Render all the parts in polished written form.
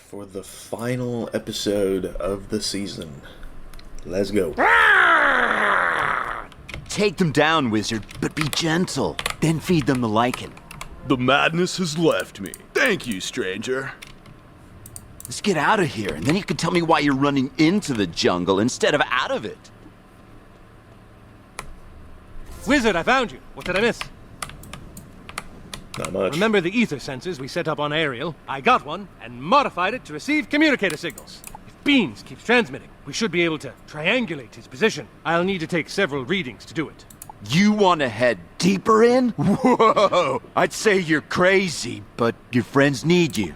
for the final episode of the season. Let's go. Take them down, Wizard, but be gentle. Then feed them the lichen. The madness has left me. Thank you, stranger. Let's get out of here, and then you can tell me why you're running into the jungle instead of out of it. Wizard, I found you. What did I miss? Not much. Remember the ether sensors we set up on Ariel? I got one and modified it to receive communicator signals. If Beans keeps transmitting, we should be able to triangulate his position. I'll need to take several readings to do it. You want to head deeper in? Whoa! I'd say you're crazy, but your friends need you.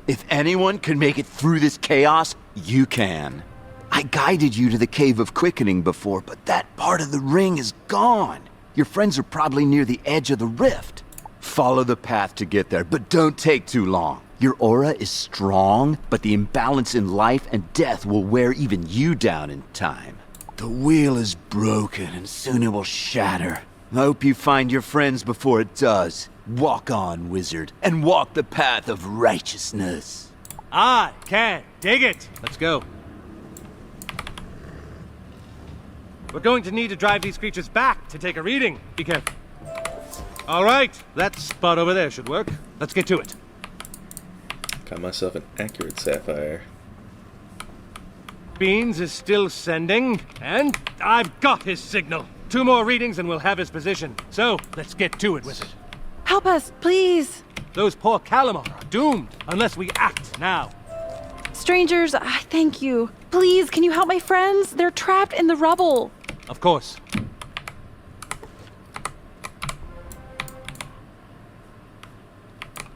If anyone can make it through this chaos, you can. I guided you to the Cave of Quickening before, but that part of the ring is gone. Your friends are probably near the edge of the rift. Follow the path to get there, but don't take too long. Your aura is strong, but the imbalance in life and death will wear even you down in time. The wheel is broken, and soon it will shatter. I hope you find your friends before it does. Walk on, Wizard, and walk the path of righteousness. I can dig it. Let's go. We're going to need to drive these creatures back to take a reading. Be careful. All right, that spot over there should work. Let's get to it. Got myself an accurate sapphire. Beans is still sending, and I've got his signal. 2 more readings and we'll have his position. So, let's get to it, Wizard. Help us, please. Those poor Calamar are doomed unless we act now. Strangers, I thank you. Please, can you help my friends? They're trapped in the rubble. Of course.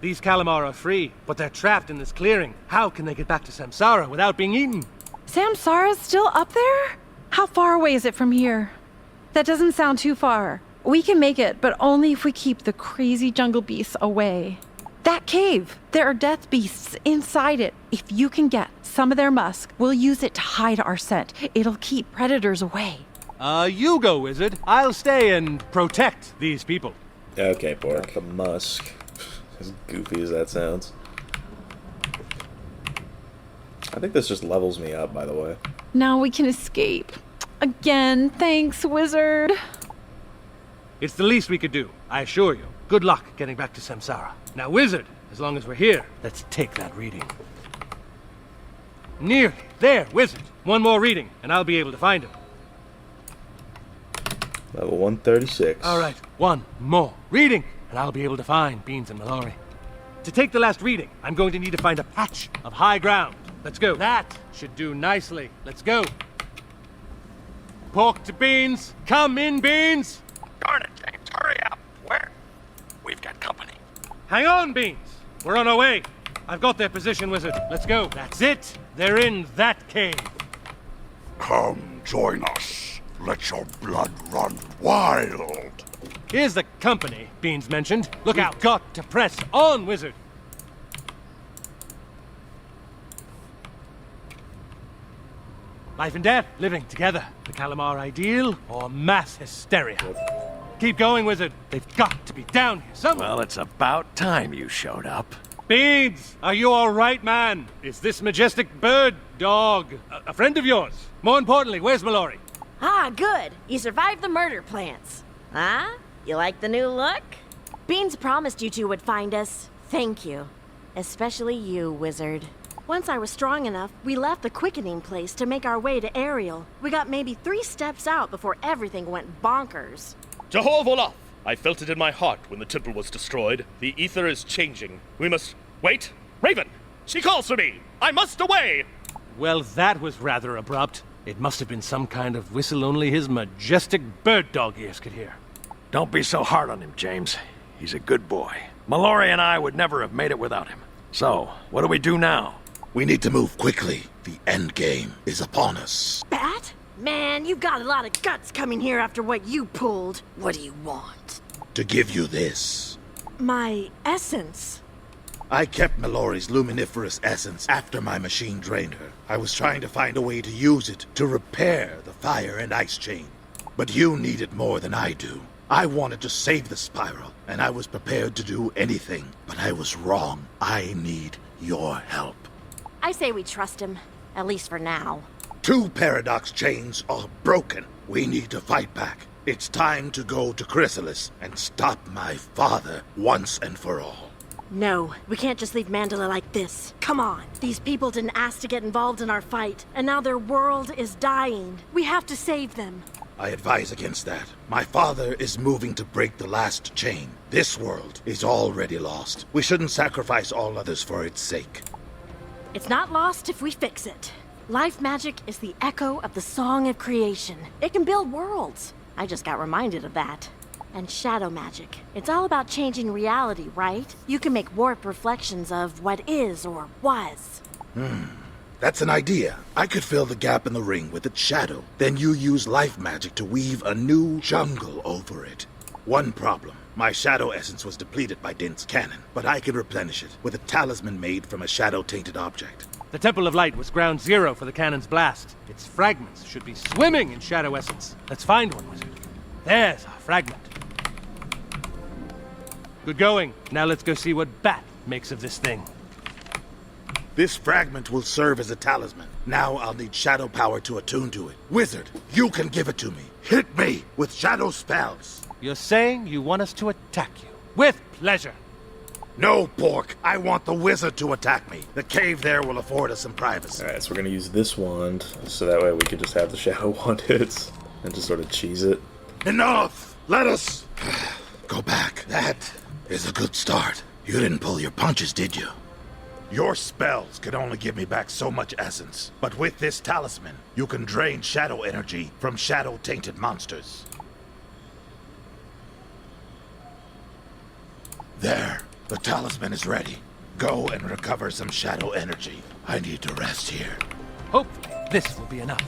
These Calamar are free, but they're trapped in this clearing. How can they get back to Samsara without being eaten? Samsara's still up there? How far away is it from here? That doesn't sound too far. We can make it, but only if we keep the crazy jungle beasts away. That cave! There are death beasts inside it. If you can get some of their musk, we'll use it to hide our scent. It'll keep predators away. You go, Wizard. I'll stay and protect these people. Okay, Pork. The musk. As goofy as that sounds. I think this just levels me up, by the way. Now we can escape. Again, thanks, Wizard. It's the least we could do, I assure you. Good luck getting back to Samsara. Now, Wizard, as long as we're here, let's take that reading. Nearly. There, Wizard. 1 more reading, and I'll be able to find him. Level 136. All right, 1 more reading, and I'll be able to find Beans and Mellori. To take the last reading, I'm going to need to find a patch of high ground. Let's go. That should do nicely. Let's go. Pork to Beans. Come in, Beans. Darn it, James, hurry up. Where? We've got company. Hang on, Beans. We're on our way. I've got their position, Wizard. Let's go. That's it. They're in that cave. Come join us. Let your blood run wild. Here's the company Beans mentioned. Look out. Got to press on, Wizard. Life and death, living together. The Calamar ideal or mass hysteria? Keep going, Wizard. They've got to be down here somewhere. Well, it's about time you showed up. Beans, are you all right, man? Is this majestic bird dog a friend of yours? More importantly, where's Mellori? Ah, good. You survived the murder plants. Huh? You like the new look? Beans promised you 2 would find us. Thank you. Especially you, Wizard. Once I was strong enough, we left the quickening place to make our way to Ariel. We got maybe 3 steps out before everything went bonkers. Jehovah! I felt it in my heart when the temple was destroyed. The ether is changing. We must... Wait! Raven! She calls for me! I must away! Well, that was rather abrupt. It must have been some kind of whistle only his majestic bird dog ears could hear. Don't be so hard on him, James. He's a good boy. Mellori and I would never have made it without him. So, what do we do now? We need to move quickly. The end game is upon us. Bat? Man, you've got a lot of guts coming here after what you pulled. What do you want? To give you this. My essence. I kept Mellori's luminiferous essence after my machine drained her. I was trying to find a way to use it to repair the fire and ice chain. But you need it more than I do. I wanted to save the spiral, and I was prepared to do anything, but I was wrong. I need your help. I say we trust him, at least for now. 2 paradox chains are broken. We need to fight back. It's time to go to Chrysalis and stop my father once and for all. No, we can't just leave Mandala like this. Come on. These people didn't ask to get involved in our fight, and now their world is dying. We have to save them. I advise against that. My father is moving to break the last chain. This world is already lost. We shouldn't sacrifice all others for its sake. It's not lost if we fix it. Life magic is the echo of the song of creation. It can build worlds. I just got reminded of that. And shadow magic. It's all about changing reality, right? You can make warped reflections of what is or was. That's an idea. I could fill the gap in the ring with its shadow. Then you use life magic to weave a new jungle over it. One problem. My shadow essence was depleted by Dint's cannon, but I can replenish it with a talisman made from a shadow-tainted object. The Temple of Light was ground zero for the cannon's blast. Its fragments should be swimming in shadow essence. Let's find one, Wizard. There's our fragment. Good going. Now let's go see what Bat makes of this thing. This fragment will serve as a talisman. Now I'll need shadow power to attune to it. Wizard, you can give it to me. Hit me with shadow spells. You're saying you want us to attack you? With pleasure. No, Pork. I want the wizard to attack me. The cave there will afford us some privacy. Alright, so we're gonna use this wand, so that way we could just have the shadow wand hits and just sort of cheese it. Enough! Let us go back. That is a good start. You didn't pull your punches, did you? Your spells can only give me back so much essence. But with this talisman, you can drain shadow energy from shadow-tainted monsters. There. The talisman is ready. Go and recover some shadow energy. I need to rest here. Hopefully, this will be enough.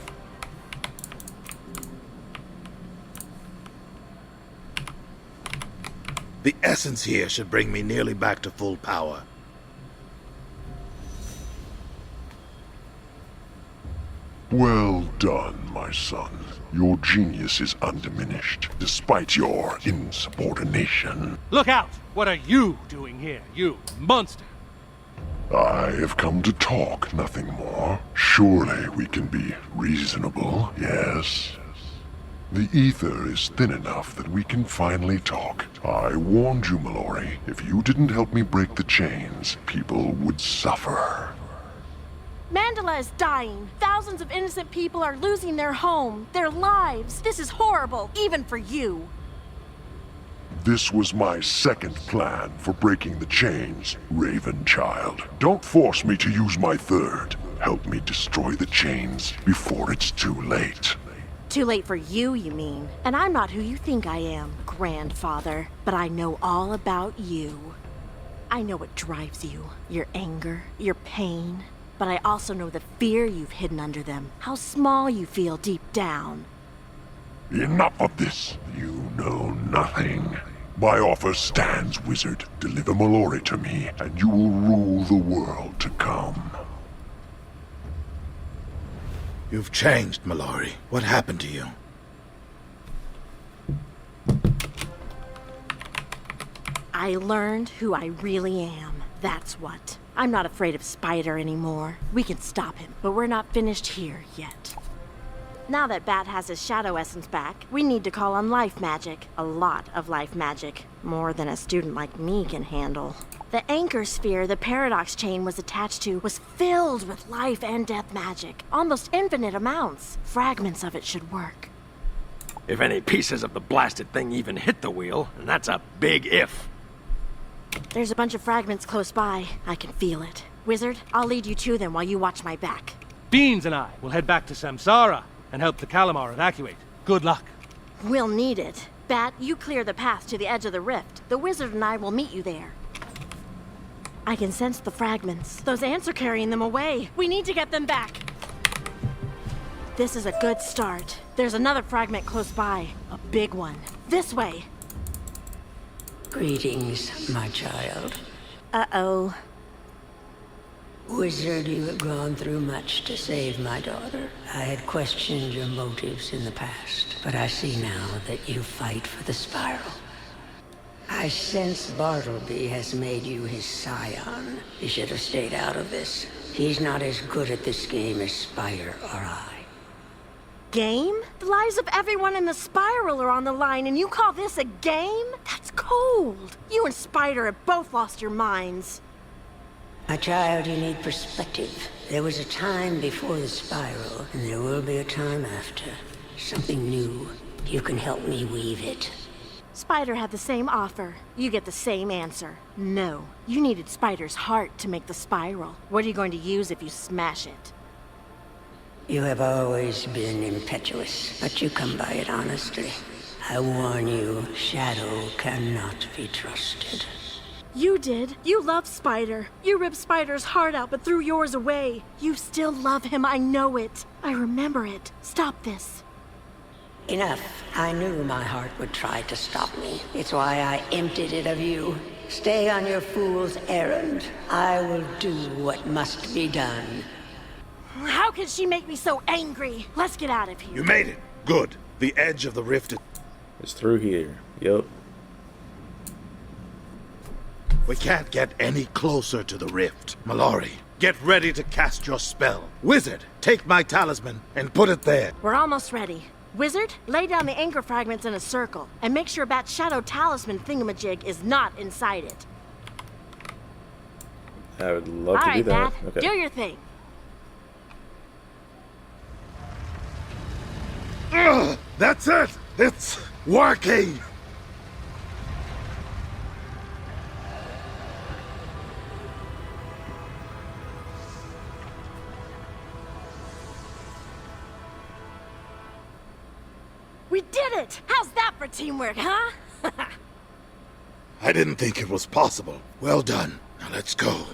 The essence here should bring me nearly back to full power. Well done, my son. Your genius is undiminished, despite your insubordination. Look out! What are you doing here, you monster? I have come to talk, nothing more. Surely we can be reasonable, yes? The ether is thin enough that we can finally talk. I warned you, Mellori. If you didn't help me break the chains, people would suffer. Mandala is dying. Thousands of innocent people are losing their home, their lives. This is horrible, even for you. This was my second plan for breaking the chains, Raven Child. Don't force me to use my third. Help me destroy the chains before it's too late. Too late for you, you mean? And I'm not who you think I am, grandfather. But I know all about you. I know what drives you. Your anger, your pain. But I also know the fear you've hidden under them. How small you feel deep down. Enough of this. You know nothing. My offer stands, Wizard. Deliver Mellori to me, and you will rule the world to come. You've changed, Mellori. What happened to you? I learned who I really am. That's what. I'm not afraid of Spider anymore. We can stop him, but we're not finished here yet. Now that Bat has his shadow essence back, we need to call on life magic. A lot of life magic. More than a student like me can handle. The anchor sphere the paradox chain was attached to was filled with life and death magic. Almost infinite amounts. Fragments of it should work. If any pieces of the blasted thing even hit the wheel, and that's a big if. There's a bunch of fragments close by. I can feel it. Wizard, I'll lead you to them while you watch my back. Beans and I will head back to Samsara and help the Calamar evacuate. Good luck. We'll need it. Bat, you clear the path to the edge of the rift. The wizard and I will meet you there. I can sense the fragments. Those ants are carrying them away. We need to get them back. This is a good start. There's another fragment close by. A big one. This way. Greetings, my child. Uh-oh. Wizard, you have gone through much to save my daughter. I had questioned your motives in the past, but I see now that you fight for the spiral. I sense Bartleby has made you his scion. You should have stayed out of this. He's not as good at this game as Spider or I. Game? The lives of everyone in the Spiral are on the line, and you call this a game? That's cold. You and Spider have both lost your minds. My child, you need perspective. There was a time before the Spiral, and there will be a time after. Something new. You can help me weave it. Spider had the same offer. You get the same answer. No. You needed Spider's heart to make the Spiral. What are you going to use if you smash it? You have always been impetuous, but you come by it honestly. I warn you, Shadow cannot be trusted. You did. You loved Spider. You ripped Spider's heart out but threw yours away. You still love him, I know it. I remember it. Stop this. Enough. I knew my heart would try to stop me. It's why I emptied it of you. Stay on your fool's errand. I will do what must be done. How could she make me so angry? Let's get out of here. You made it. Good. The edge of the rift is... It's through here. Yup. We can't get any closer to the rift. Mellori, get ready to cast your spell. Wizard, take my talisman and put it there. We're almost ready. Wizard, lay down the anchor fragments in a circle, and make sure that shadow talisman thingamajig is not inside it. I would love to do that. Matt, Okay. do your thing. Ugh, that's it! It's working! We did it! How's that for teamwork, huh? I didn't think it was possible. Well done. Now let's go.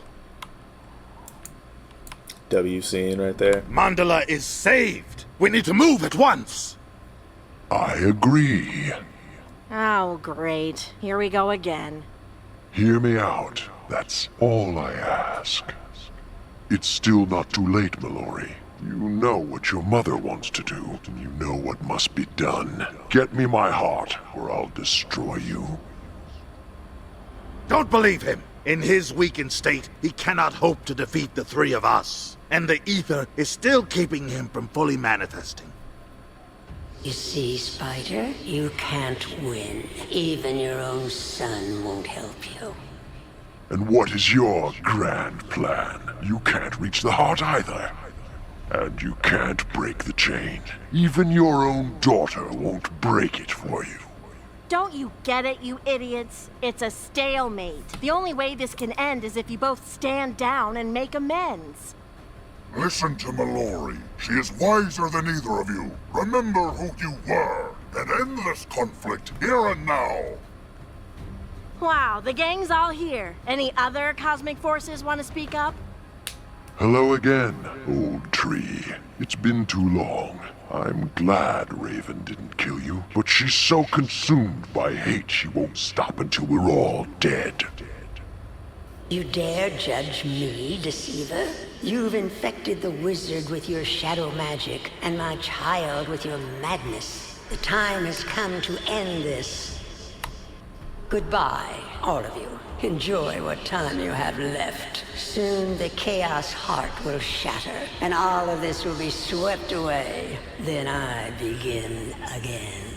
W scene right there. Mandala is saved. We need to move at once. I agree. Oh, great. Here we go again. Hear me out. That's all I ask. It's still not too late, Mellori. You know what your mother wants to do, and you know what must be done. Get me my heart, or I'll destroy you. Don't believe him. In his weakened state, he cannot hope to defeat the three of us. And the ether is still keeping him from fully manifesting. You see, Spider, you can't win. Even your own son won't help you. And what is your grand plan? You can't reach the heart either. And you can't break the chain. Even your own daughter won't break it for you. Don't you get it, you idiots? It's a stalemate. The only way this can end is if you both stand down and make amends. Listen to Mellori. She is wiser than either of you. Remember who you were, and end this conflict here and now. Wow, the gang's all here. Any other cosmic forces want to speak up? Hello again, old tree. It's been too long. I'm glad Raven didn't kill you, but she's so consumed by hate she won't stop until we're all dead. You dare judge me, deceiver? You've infected the wizard with your shadow magic, and my child with your madness. The time has come to end this. Goodbye, all of you. Enjoy what time you have left. Soon the Chaos Heart will shatter, and all of this will be swept away. Then I begin again.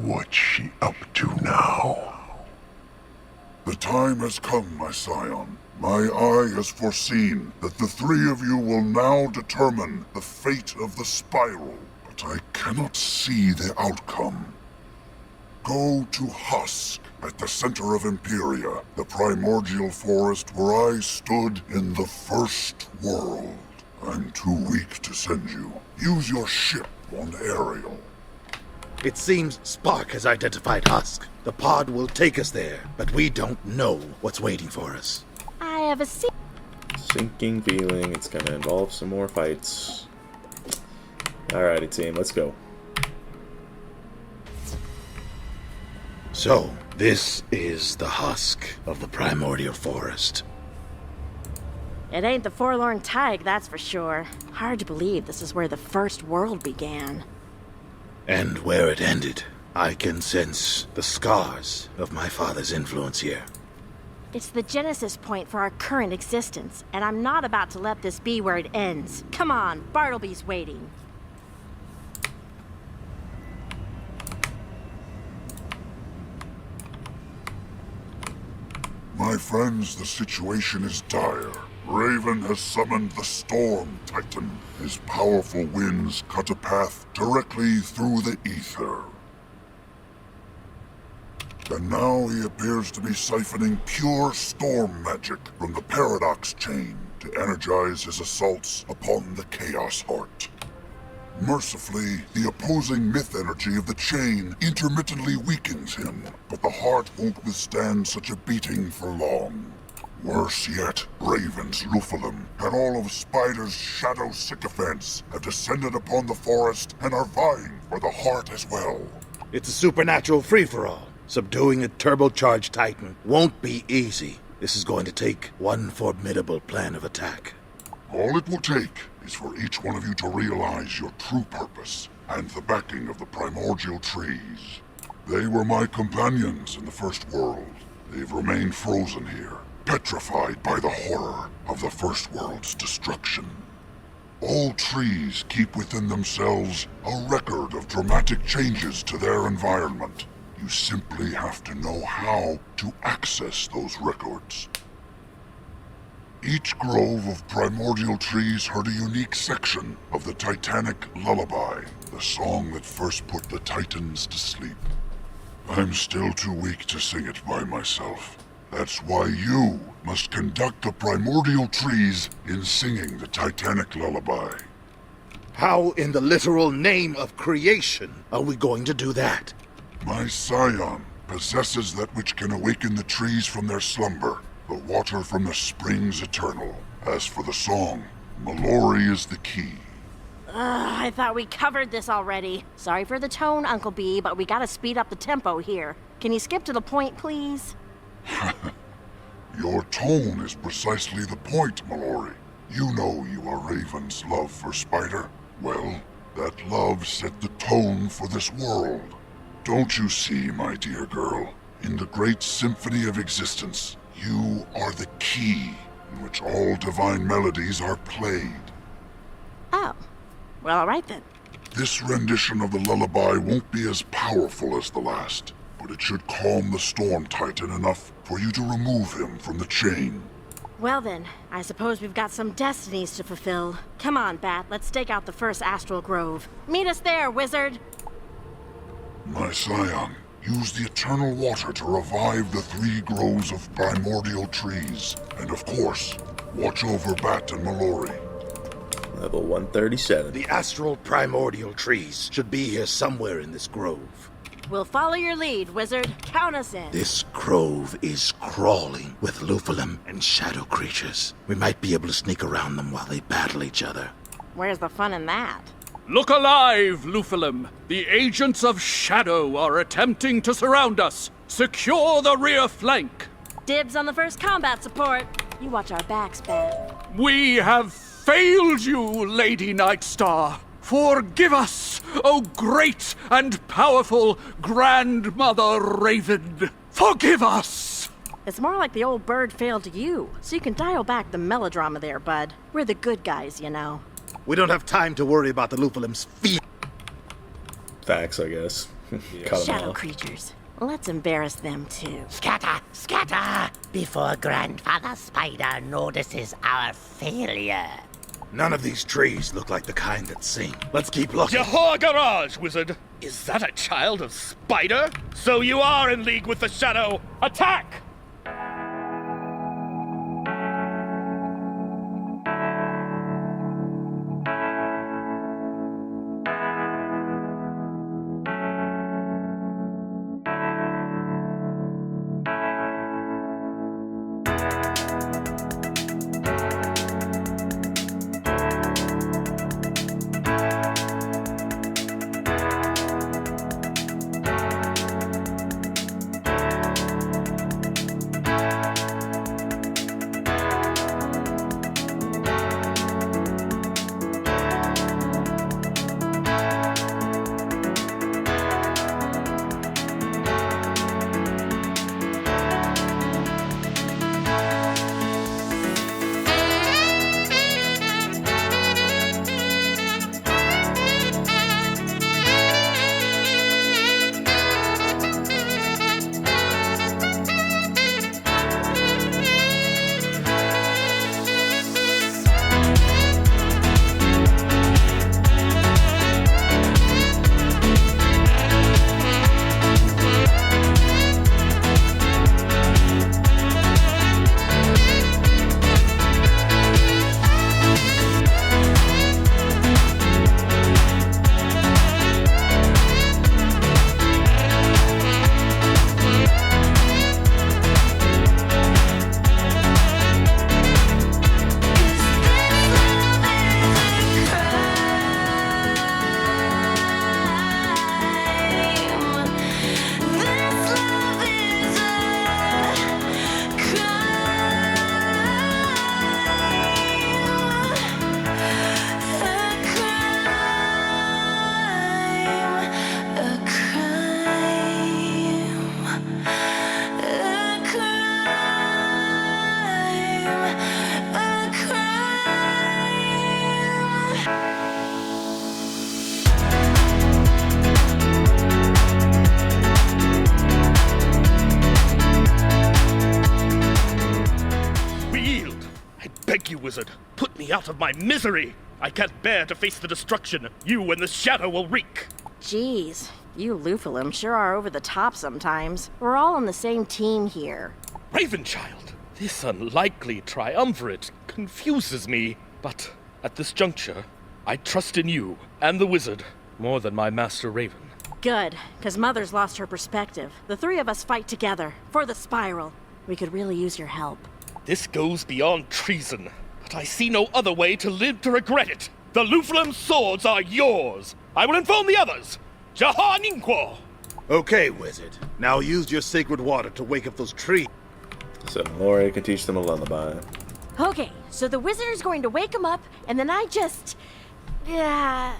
What's she up to now? The time has come, my scion. My eye has foreseen that the three of you will now determine the fate of the spiral, but I cannot see the outcome. Go to Husk, at the center of Empyrea, the primordial forest where I stood in the first world. I'm too weak to send you. Use your ship on Ariel. It seems Spark has identified Husk. The pod will take us there, but we don't know what's waiting for us. I have a Sinking feeling it's gonna involve some more fights. Alrighty, team, let's go. So, this is the husk of the primordial forest. It ain't the forlorn tide, that's for sure. Hard to believe this is where the first world began. And where it ended, I can sense the scars of my father's influence here. It's the genesis point for our current existence, and I'm not about to let this be where it ends. Come on, Bartleby's waiting. My friends, the situation is dire. Raven has summoned the Storm Titan. His powerful winds cut a path directly through the ether. And now he appears to be siphoning pure storm magic from the Paradox Chain to energize his assaults upon the Chaos Heart. Mercifully, the opposing myth energy of the chain intermittently weakens him, but the heart won't withstand such a beating for long. Worse yet, Raven's Lupulum and all of Spider's shadow sycophants have descended upon the forest and are vying for the heart as well. It's a supernatural free-for-all. Subduing a turbocharged Titan won't be easy. This is going to take one formidable plan of attack. All it will take is for each one of you to realize your true purpose and the backing of the primordial trees. They were my companions in the first world. They've remained frozen here, petrified by the horror of the first world's destruction. All trees keep within themselves a record of dramatic changes to their environment. You simply have to know how to access those records. Each grove of primordial trees heard a unique section of the Titanic Lullaby, the song that first put the Titans to sleep. I'm still too weak to sing it by myself. That's why you must conduct the primordial trees in singing the Titanic Lullaby. How in the literal name of creation are we going to do that? My scion possesses that which can awaken the trees from their slumber, the water from the springs eternal. As for the song, Mellori is the key. I thought we covered this already. Sorry for the tone, Uncle B, but we gotta speed up the tempo here. Can you skip to the point, please? Your tone is precisely the point, Mellori. You know you are Raven's love for Spider. Well, that love set the tone for this world. Don't you see, my dear girl? In the great symphony of existence, you are the key in which all divine melodies are played. Oh. Well, all right then. This rendition of the lullaby won't be as powerful as the last, but it should calm the Storm Titan enough for you to remove him from the chain. Well then, I suppose we've got some destinies to fulfill. Come on, Bat, let's stake out the first astral grove. Meet us there, wizard! My scion, use the eternal water to revive the 3 groves of primordial trees. And of course, watch over Bat and Mellori. Level 137. The astral primordial trees should be here somewhere in this grove. We'll follow your lead, wizard. Count us in. This grove is crawling with Lupulum and shadow creatures. We might be able to sneak around them while they battle each other. Where's the fun in that? Look alive, Lupulum! The agents of Shadow are attempting to surround us! Secure the rear flank! Dibs on the first combat support. You watch our backs, Bat. We have failed you, Lady Nightstar! Forgive us, O great and powerful Grandmother Raven! Forgive us! It's more like the old bird failed you, so you can dial back the melodrama there, bud. We're the good guys, you know. We don't have time to worry about the Lupulum's feet. Facts, I guess. Cut 'em Shadow off. creatures. Let's embarrass them too. Scatter! Scatter! Before Grandfather Spider notices our failure. None of these trees look like the kind that sing. Let's keep looking. Yahoo Garage, wizard! Is that a child of Spider? So you are in league with the Shadow! Attack! Thank you, Wizard. Put me out of my misery. I can't bear to face the destruction you and the Shadow will wreak. Jeez, you Lufilum sure are over the top sometimes. We're all on the same team here. Ravenchild, this unlikely triumvirate confuses me. But at this juncture, I trust in you and the Wizard more than my Master Raven. Good, because Mother's lost her perspective. The three of us fight together, for the Spiral. We could really use your help. This goes beyond treason, but I see no other way to live to regret it. The Lufilum swords are yours. I will inform the others. Jahaninquo! Okay, Wizard. Now use your sacred water to wake up those trees. So Mellori can teach them a lullaby. Okay, so the Wizard is going to wake him up, and then I just... I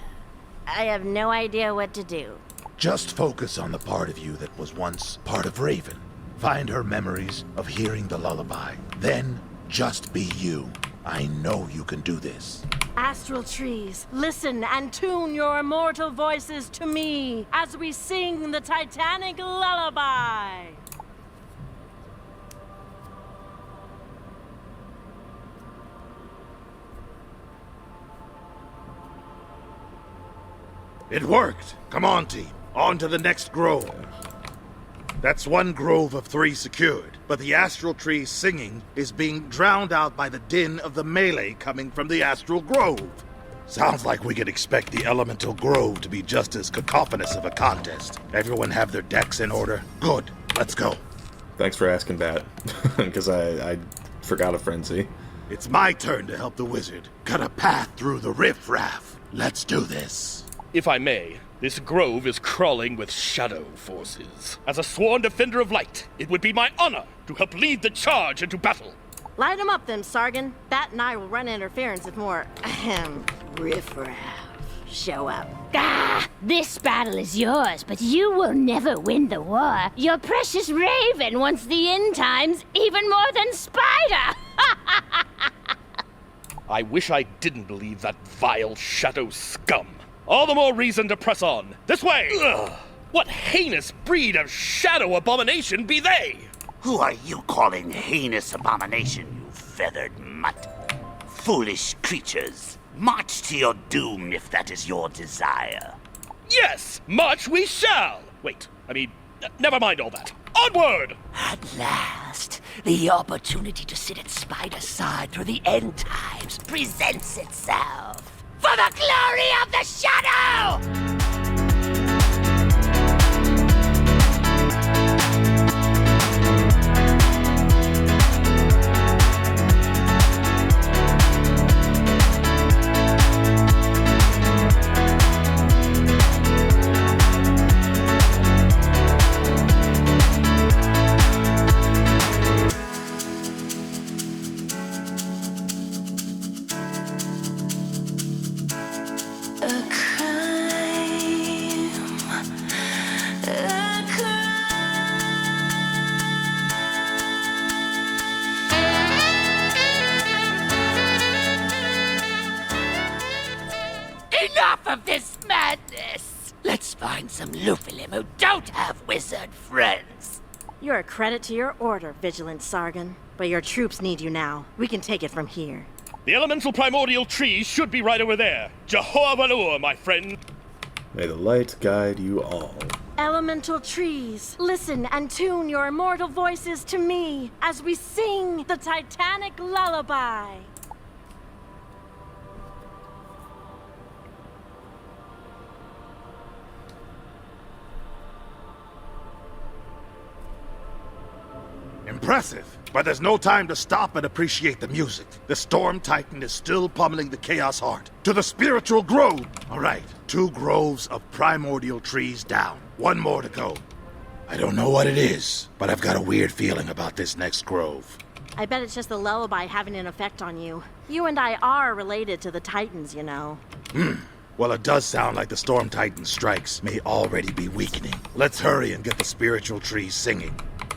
have no idea what to do. Just focus on the part of you that was once part of Raven. Find her memories of hearing the lullaby. Then, just be you. I know you can do this. Astral trees, listen and tune your immortal voices to me as we sing the Titanic lullaby. It worked. Come on, team. On to the next grove. That's one grove of 3 secured, but the astral tree singing is being drowned out by the din of the melee coming from the astral grove. Sounds like we could expect the elemental grove to be just as cacophonous of a contest. Everyone have their decks in order? Good. Let's go. Thanks for asking that, because I forgot a frenzy. It's my turn to help the Wizard cut a path through the riffraff. Let's do this. If I may, this grove is crawling with shadow forces. As a sworn defender of light, it would be my honor to help lead the charge into battle. Light 'em up then, Sargon. Bat and I will run interference if more, riffraff show up. This battle is yours, but you will never win the war. Your precious Raven wants the end times even more than Spider. I wish I didn't believe that vile shadow scum. All the more reason to press on. This way! Ugh. What heinous breed of shadow abomination be they? Who are you calling heinous abomination, you feathered mutt? Foolish creatures. March to your doom if that is your desire. Yes! March we shall! Wait, never mind all that. Onward! At last, the opportunity to sit at Spider's side through the end times presents itself. For the glory of the Shadow! Enough of this madness! Let's find some Lufilum who don't have wizard friends. You're a credit to your order, Vigilant Sargon. But your troops need you now. We can take it from here. The elemental primordial tree should be right over there. Jehovah, my friend. May the light guide you all. Elemental trees, listen and tune your immortal voices to me as we sing the Titanic lullaby. Impressive, but there's no time to stop and appreciate the music. The Storm Titan is still pummeling the Chaos Heart. To the spiritual grove! Alright, 2 groves of primordial trees down. 1 more to go. I don't know what it is, but I've got a weird feeling about this next grove. I bet it's just the lullaby having an effect on you. You and I are related to the Titans, you know. Well, it does sound like the Storm Titan's strikes may already be weakening. Let's hurry and get the spiritual trees singing.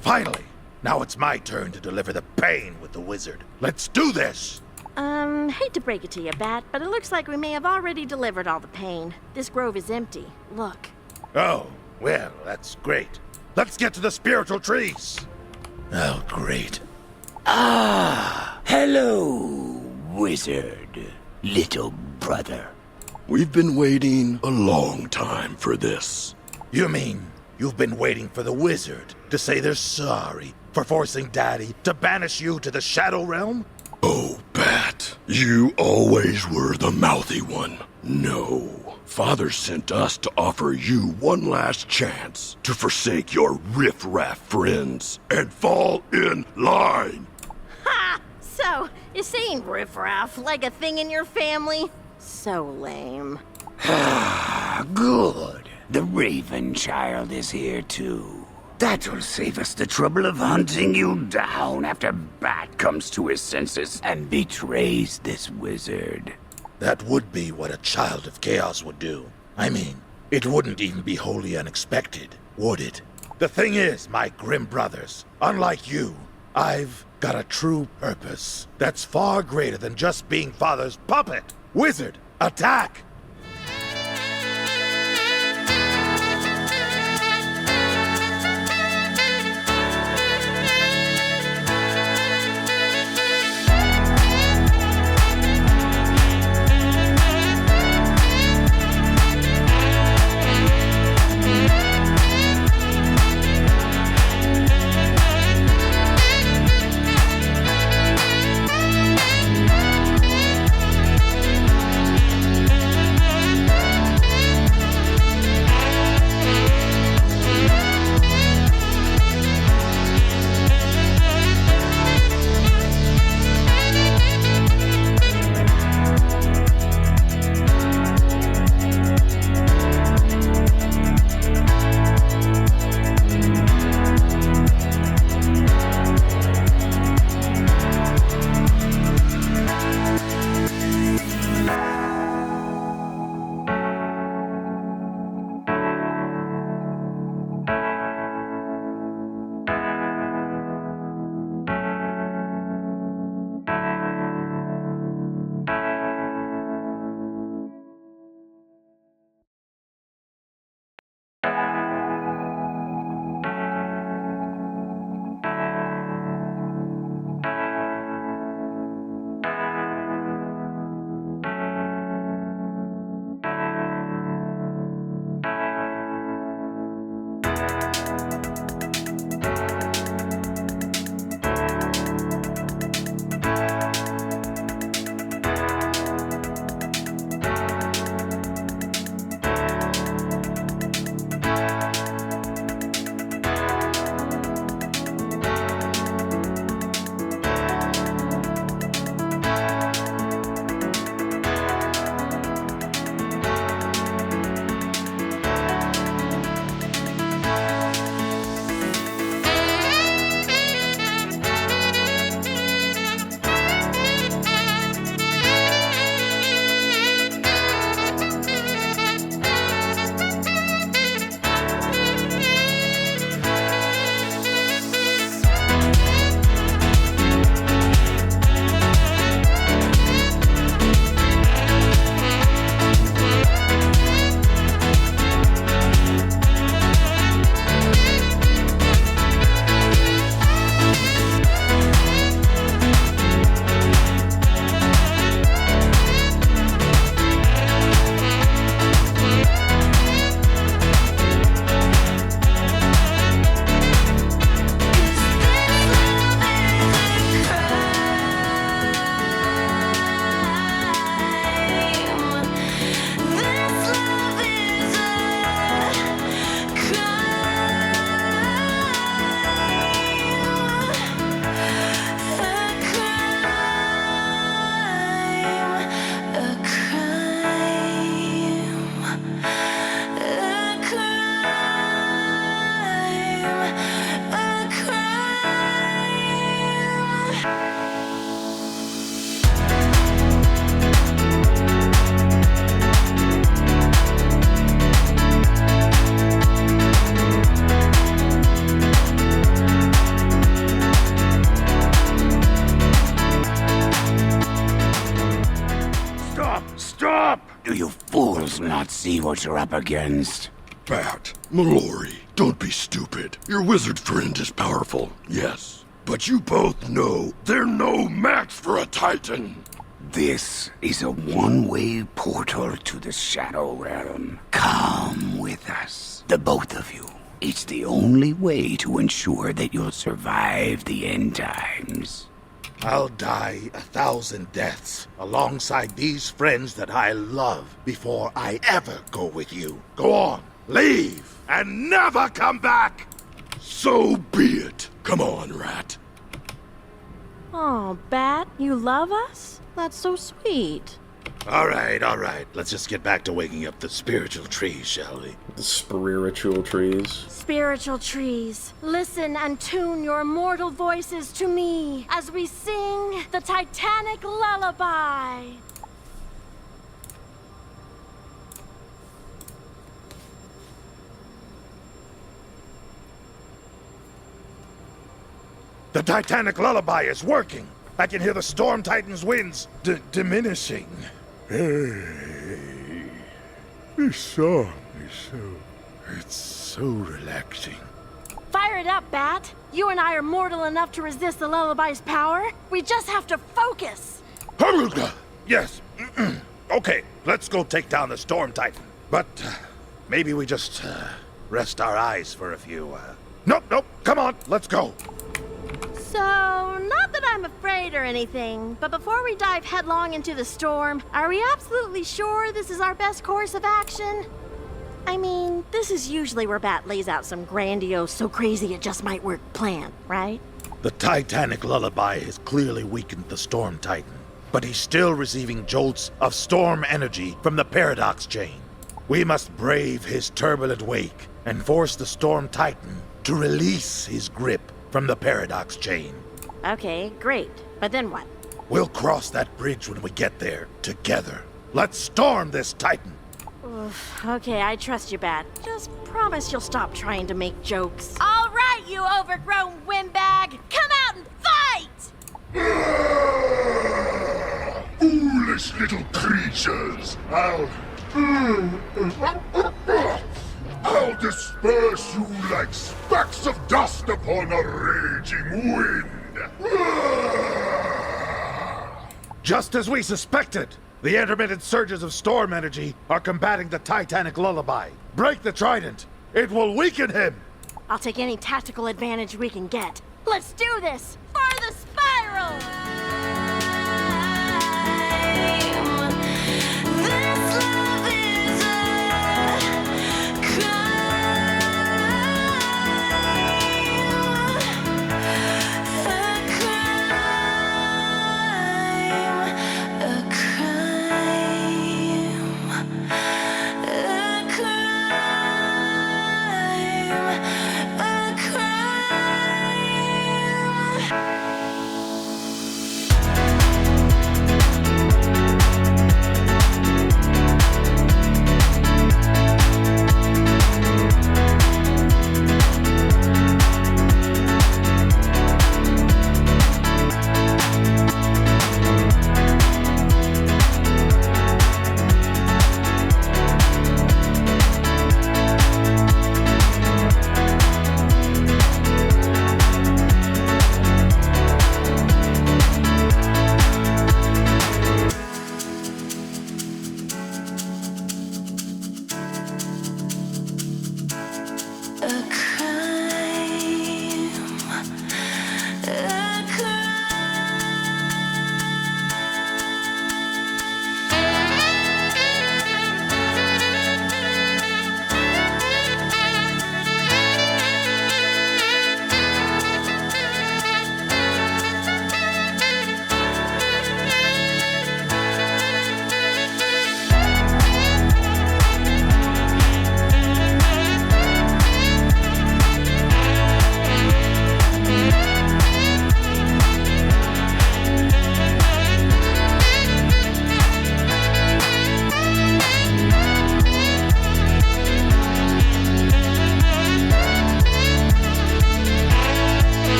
Finally! Now it's my turn to deliver the pain with the Wizard. Let's do this! Hate to break it to you, Bat, but it looks like we may have already delivered all the pain. This grove is empty. Look. Oh, well, that's great. Let's get to the spiritual trees! Oh, great. Ah, hello, wizard, little brother. We've been waiting a long time for this. You mean you've been waiting for the wizard to say they're sorry for forcing Daddy to banish you to the Shadow Realm? Oh, Bat, you always were the mouthy one. No. Father sent us to offer you one last chance to forsake your riff-raff friends and fall in line. Ha! So, is saying riffraff like a thing in your family? So lame. Good. The Raven Child is here too. That'll save us the trouble of hunting you down after Bat comes to his senses and betrays this wizard. That would be what a child of chaos would do. I mean, it wouldn't even be wholly unexpected, would it? The thing is, my grim brothers, unlike you, I've got a true purpose that's far greater than just being Father's puppet. Wizard, attack! Not see what you're up against. Bat, Mellori, don't be stupid. Your wizard friend is powerful, yes. But you both know they're no match for a Titan. This is a one-way portal to the Shadow Realm. Come with us, the both of you. It's the only way to ensure that you'll survive the end times. I'll die 1,000 deaths alongside these friends that I love before I ever go with you. Go on, leave, and never come back! So be it. Come on, Rat. Oh, Bat, you love us? That's so sweet. All right. Let's just get back to waking up the spiritual trees, shall we? The spiritual trees. Spiritual trees, listen and tune your immortal voices to me as we sing the Titanic lullaby. The Titanic lullaby is working. I can hear the Storm Titan's winds diminishing. Hey, this song is so relaxing. Fire it up, Bat. You and I are mortal enough to resist the lullaby's power. We just have to focus. Yes. Okay, let's go take down the Storm Titan. But maybe we just rest our eyes for a few. Nope. Come on, let's go. So, not that I'm afraid or anything, but before we dive headlong into the storm, are we absolutely sure this is our best course of action? I mean, this is usually where Bat lays out some grandiose, so crazy it just might work plan, right? The Titanic lullaby has clearly weakened the Storm Titan, but he's still receiving jolts of storm energy from the Paradox Chain. We must brave his turbulent wake and force the Storm Titan to release his grip from the Paradox Chain. Okay, great. But then what? We'll cross that bridge when we get there, together. Let's storm this Titan! Oof, okay, I trust you, Bat. Just promise you'll stop trying to make jokes. All right, you overgrown windbag! Come out and fight! Foolish little creatures! I'll disperse you like specks of dust upon a raging wind! Just as we suspected! The intermittent surges of storm energy are combating the Titanic lullaby. Break the Trident! It will weaken him! I'll take any tactical advantage we can get. Let's do this! For the spiral!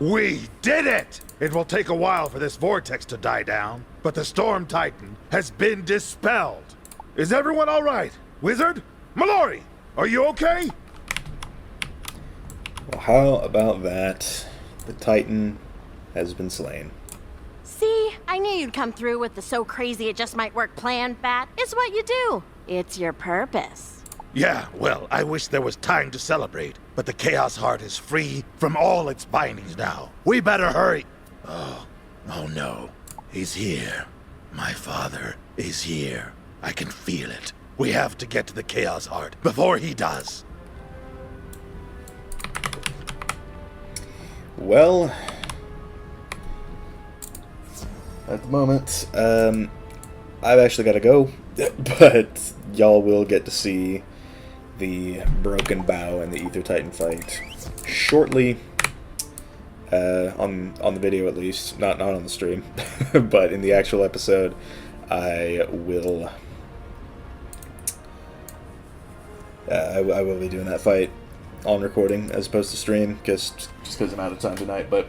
We did it! It will take a while for this vortex to die down, but the Storm Titan has been dispelled. Is everyone all right? Wizard? Mellori, are you okay? Well, how about that? The Titan has been slain. See, I knew you'd come through with the so crazy it just might work plan, Bat. It's what you do. It's your purpose. Yeah, well, I wish there was time to celebrate, but the Chaos Heart is free from all its bindings now. We better hurry. Oh no. He's here. My father is here. I can feel it. We have to get to the Chaos Heart before he does. Well, at the moment, I've actually got to go, but y'all will get to see the Broken Bow and the Ether Titan fight shortly, on the video at least, not on the stream, but in the actual episode, I will be doing that fight on recording as opposed to stream, just because I'm out of time tonight. But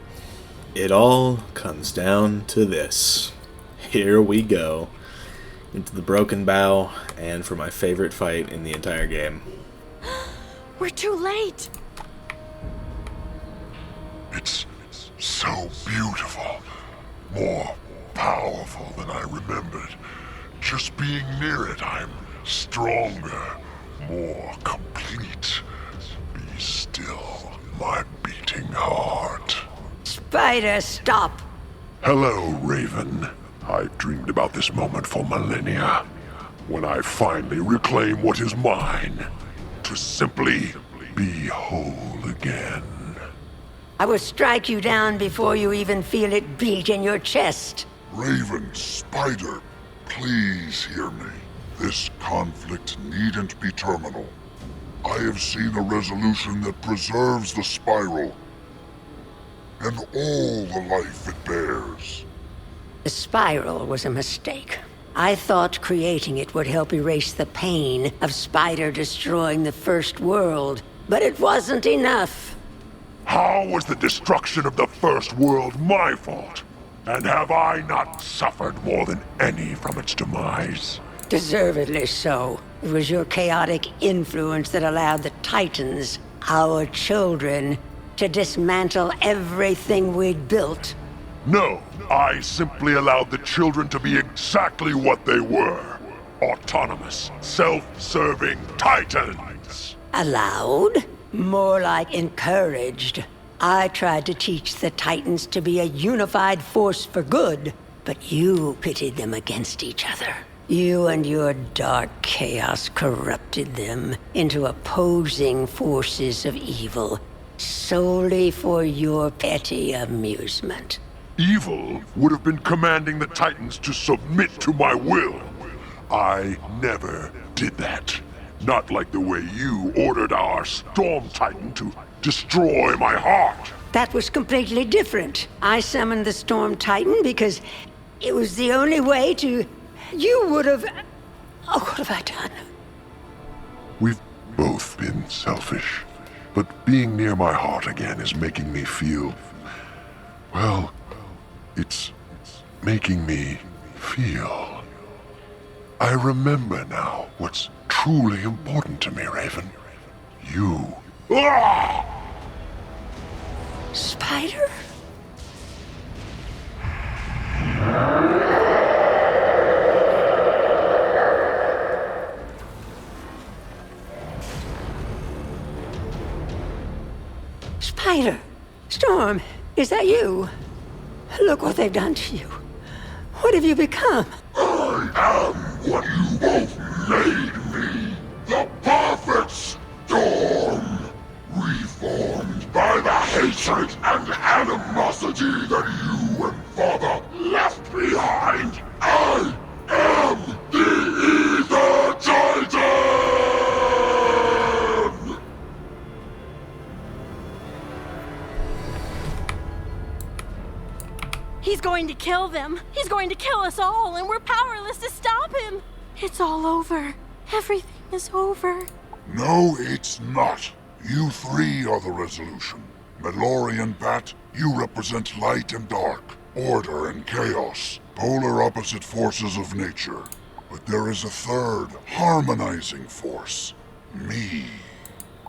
it all comes down to this. Here we go into the Broken Bow, and for my favorite fight in the entire game. We're too late. It's so beautiful. More powerful than I remembered. Just being near it, I'm stronger, more complete. Be still, my beating heart. Spider, stop! Hello, Raven. I've dreamed about this moment for millennia. When I finally reclaim what is mine. To simply be whole again. I will strike you down before you even feel it beat in your chest. Raven, Spider, please hear me. This conflict needn't be terminal. I have seen a resolution that preserves the spiral and all the life it bears. The spiral was a mistake. I thought creating it would help erase the pain of Spider destroying the first world, but it wasn't enough. How was the destruction of the first world my fault? And have I not suffered more than any from its demise? Deservedly so. It was your chaotic influence that allowed the Titans, our children, to dismantle everything we'd built. No, I simply allowed the children to be exactly what they were. Autonomous, self-serving Titans. Allowed? More like encouraged. I tried to teach the Titans to be a unified force for good, but you pitted them against each other. You and your dark chaos corrupted them into opposing forces of evil, solely for your petty amusement. Evil would have been commanding the Titans to submit to my will. I never did that. Not like the way you ordered our Storm Titan to destroy my heart. That was completely different. I summoned the Storm Titan because it was the only way to... You would have... Oh, what have I done? We've both been selfish, but being near my heart again is making me feel... Well, it's making me feel. I remember now what's truly important to me, Raven. You. Ah! Spider? Spider! Storm, is that you? Look what they've done to you. What have you become? I am what you both made me. The perfect storm. Reformed by the hatred and animosity that you and Father left behind. I am the Ether Titan! He's going to kill them. He's going to kill us all, and we're powerless to stop him. It's all over. Everything is over. No, it's not. You three are the resolution. Mellori and Bat, you represent light and dark, order and chaos, polar opposite forces of nature. But there is a third, harmonizing force. Me.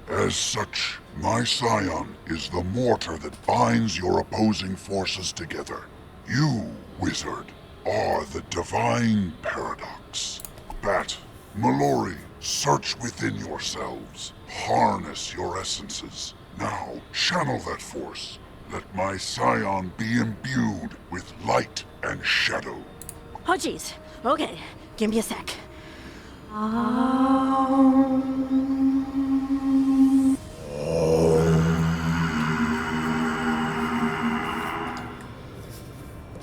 As such, my scion is the mortar that binds your opposing forces together. You, Wizard, are the divine paradox. Bat, Mellori, search within yourselves. Harness your essences. Now, channel that force. Let my scion be imbued with light and shadow. Oh, jeez. Okay, give me a sec.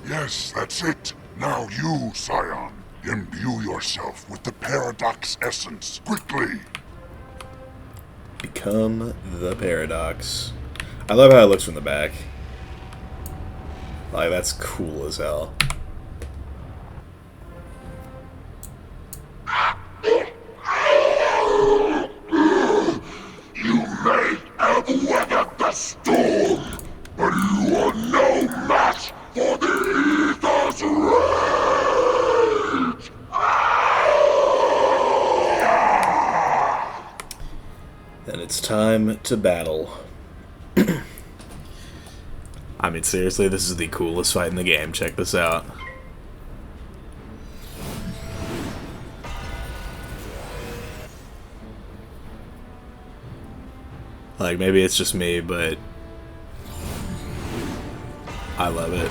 Yes, that's it. Now you, scion, imbue yourself with the paradox essence. Quickly! Become the paradox. I love how it looks from the back. Like, that's cool as hell. You may have weathered the storm, but you are no match for the Ether's rage! Then it's time to battle. I mean, seriously, this is the coolest fight in the game. Check this out. Like, maybe it's just me, but I love it.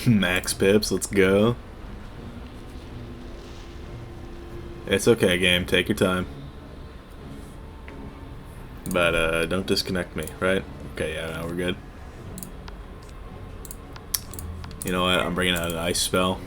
Max pips, let's go. It's okay, game. Take your time. But, don't disconnect me, right? Okay, yeah, now we're good. You know what? I'm bringing out an ice spell.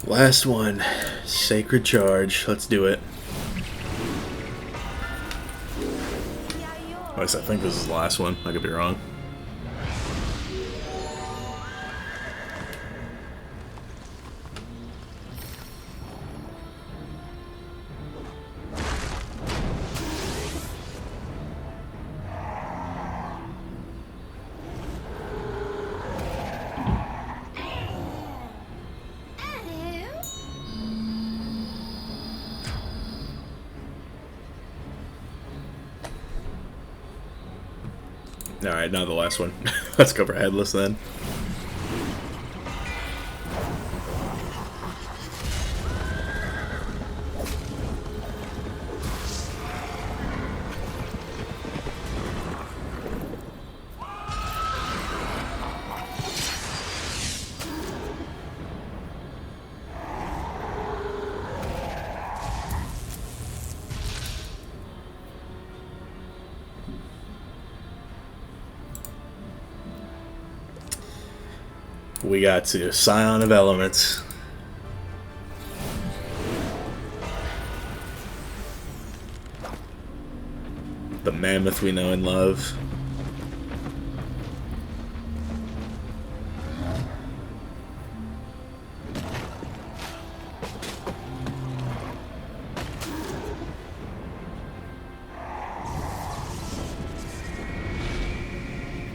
Last one. Sacred Charge. Let's do it. At least I think this is the last one. I could be wrong. Alright, now the last one. Let's go for Headless then. We got to Scion of Elements. The mammoth we know and love.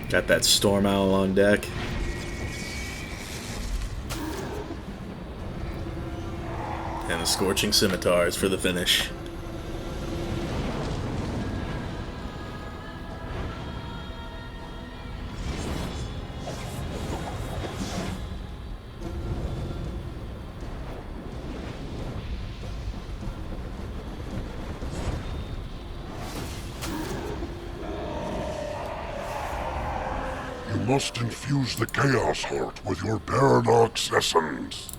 Got that storm owl on deck. And the Scorching Scimitars for the finish. You must infuse the Chaos Heart with your Paradox Essence.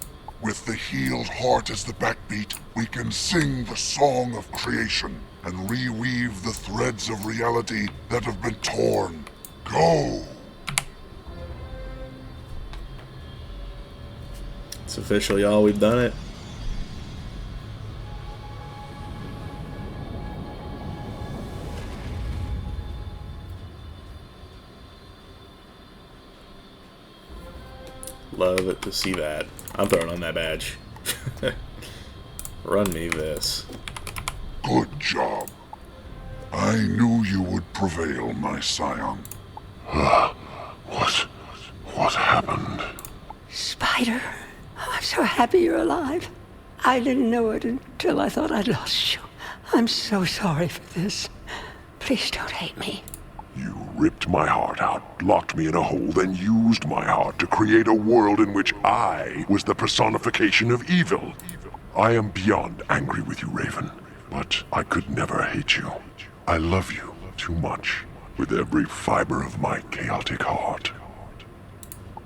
With the healed heart as the backbeat, we can sing the song of creation and reweave the threads of reality that have been torn. Go! It's official, y'all. We've done it. Love it to see that. I'm throwing on that badge. Run me this. Good job. I knew you would prevail, my scion. What happened? Spider, I'm so happy you're alive. I didn't know it until I thought I'd lost you. I'm so sorry for this. Please don't hate me. You ripped my heart out, locked me in a hole, then used my heart to create a world in which I was the personification of evil. I am beyond angry with you, Raven, but I could never hate you. I love you too much, with every fiber of my chaotic heart.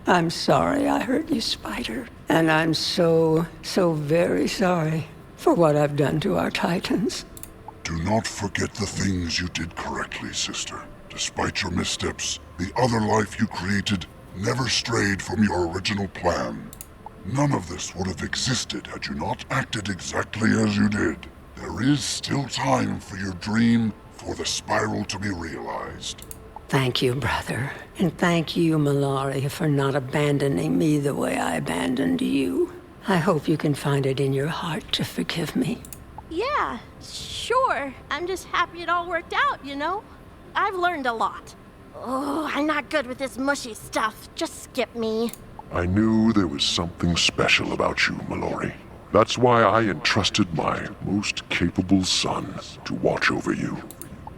I'm sorry I hurt you, Spider. And I'm so very sorry for what I've done to our Titans. Do not forget the things you did correctly, sister. Despite your missteps, the other life you created never strayed from your original plan. None of this would have existed had you not acted exactly as you did. There is still time for your dream, for the spiral to be realized. Thank you, brother. And thank you, Mellori, for not abandoning me the way I abandoned you. I hope you can find it in your heart to forgive me. Yeah, sure. I'm just happy it all worked out, you know? I've learned a lot. Oh, I'm not good with this mushy stuff. Just skip me. I knew there was something special about you, Mellori. That's why I entrusted my most capable son to watch over you.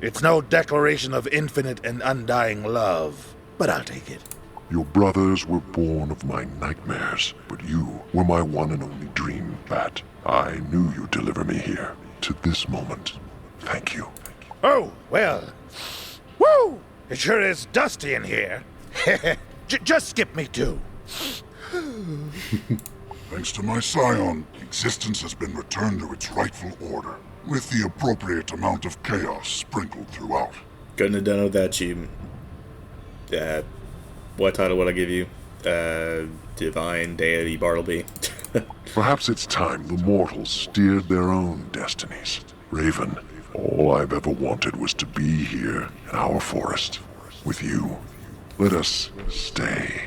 It's no declaration of infinite and undying love, but I'll take it. Your brothers were born of my nightmares, but you were my one and only dream, Bat. I knew you'd deliver me here, to this moment. Thank you. Oh, well. Woo! It sure is dusty in here. Just skip me too. Thanks to my scion, existence has been returned to its rightful order, with the appropriate amount of chaos sprinkled throughout. Couldn't have done it without you. What title would I give you? Divine Deity Bartleby. Perhaps it's time the mortals steered their own destinies. Raven, all I've ever wanted was to be here in our forest, with you. Let us stay.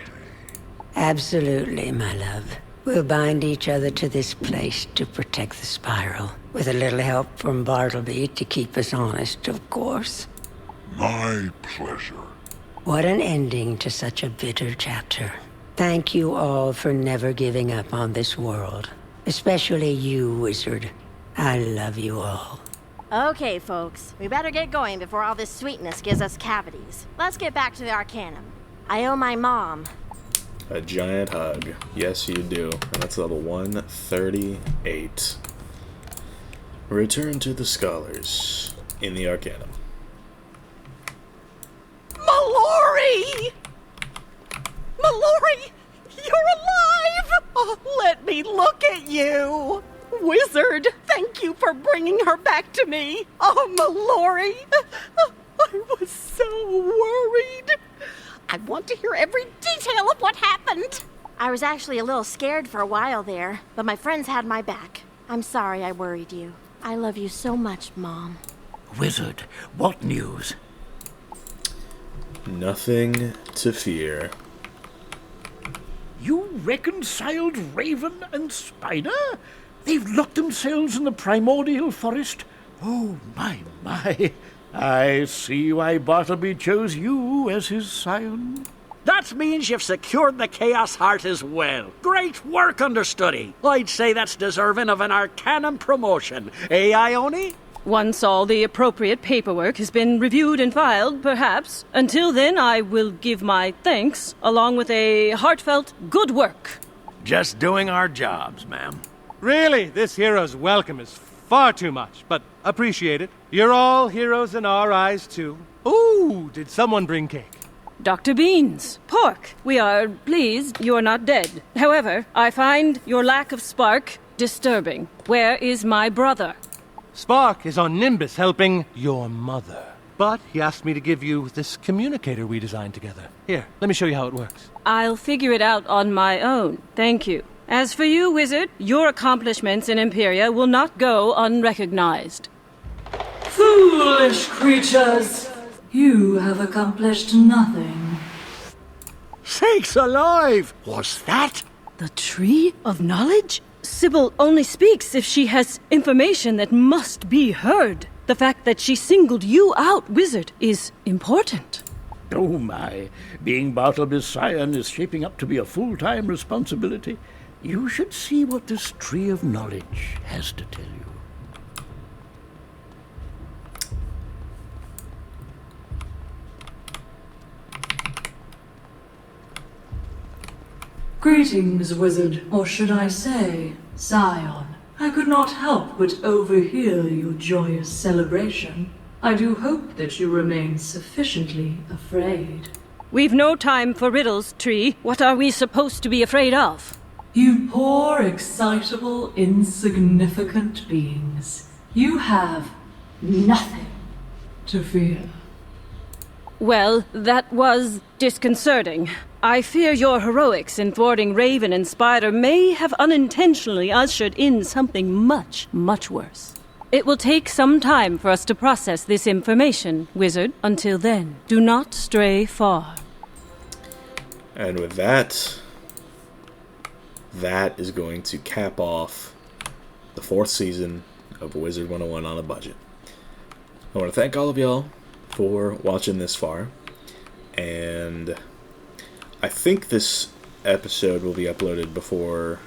Absolutely, my love. We'll bind each other to this place to protect the spiral, with a little help from Bartleby to keep us honest, of course. My pleasure. What an ending to such a bitter chapter. Thank you all for never giving up on this world. Especially you, Wizard. I love you all. Okay, folks. We better get going before all this sweetness gives us cavities. Let's get back to the Arcanum. I owe my mom. A giant hug. Yes, you do. And that's level 138. Return to the scholars in the Arcanum. Mellori! Mellori! You're alive! Oh, let me look at you! Wizard, thank you for bringing her back to me! Oh, Mellori! I was so worried! I want to hear every detail of what happened! I was actually a little scared for a while there, but my friends had my back. I'm sorry I worried you. I love you so much, Mom. Wizard, what news? Nothing to fear. You reconciled Raven and Spider? They've locked themselves in the primordial forest? Oh, my. I see why Bartleby chose you as his scion. That means you've secured the Chaos Heart as well. Great work, understudy. I'd say that's deserving of an Arcanum promotion. Eh, Ione? Once all the appropriate paperwork has been reviewed and filed, perhaps. Until then, I will give my thanks, along with a heartfelt good work. Just doing our jobs, ma'am. Really, this hero's welcome is far too much, but appreciate it. You're all heroes in our eyes, too. Ooh, did someone bring cake? Dr. Beans, pork, we are pleased you are not dead. However, I find your lack of spark disturbing. Where is my brother? Spark is on Nimbus helping your mother. But he asked me to give you this communicator we designed together. Here, let me show you how it works. I'll figure it out on my own. Thank you. As for you, Wizard, your accomplishments in Empyrea will not go unrecognized. Foolish creatures! You have accomplished nothing. Sakes alive! What's that? The Tree of Knowledge? Sybil only speaks if she has information that must be heard. The fact that she singled you out, Wizard, is important. Oh my, being Bartleby's scion is shaping up to be a full-time responsibility. You should see what this Tree of Knowledge has to tell you. Greetings, Wizard, or should I say, Scion. I could not help but overhear your joyous celebration. I do hope that you remain sufficiently afraid. We've no time for riddles, Tree. What are we supposed to be afraid of? You poor, excitable, insignificant beings. You have nothing to fear. Well, that was disconcerting. I fear your heroics in thwarting Raven and Spider may have unintentionally ushered in something much, much worse. It will take some time for us to process this information, Wizard. Until then, do not stray far. And with that, that is going to cap off the 4th season of Wizard101 on a budget. I want to thank all of y'all for watching this far, and I think this episode will be uploaded before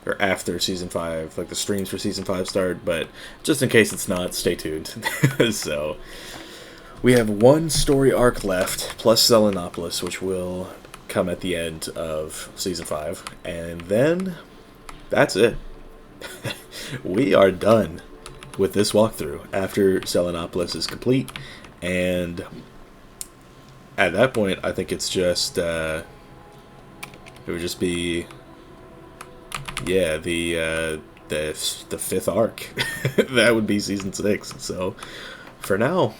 or after Season 5, like the streams for Season 5 start, but just in case it's not, stay tuned. So, we have one story arc left, plus Selenopolis, which will come at the end of Season 5, and then that's it. We are done with this walkthrough after Selenopolis is complete, and at that point I think it's just it would just be the 5th arc. That would be Season 6. So for now,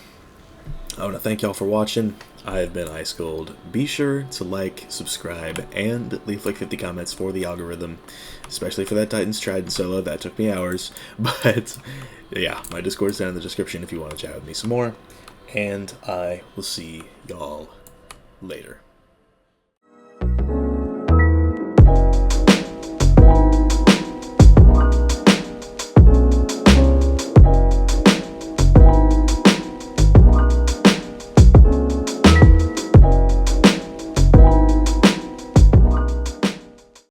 I want to thank y'all for watching. I have been Ice Gold. Be sure to like, subscribe, and leave like 50 comments for the algorithm, especially for that Titans Trident solo. That took me hours, but yeah, my Discord's down in the description if you want to chat with me some more, and I will see y'all later.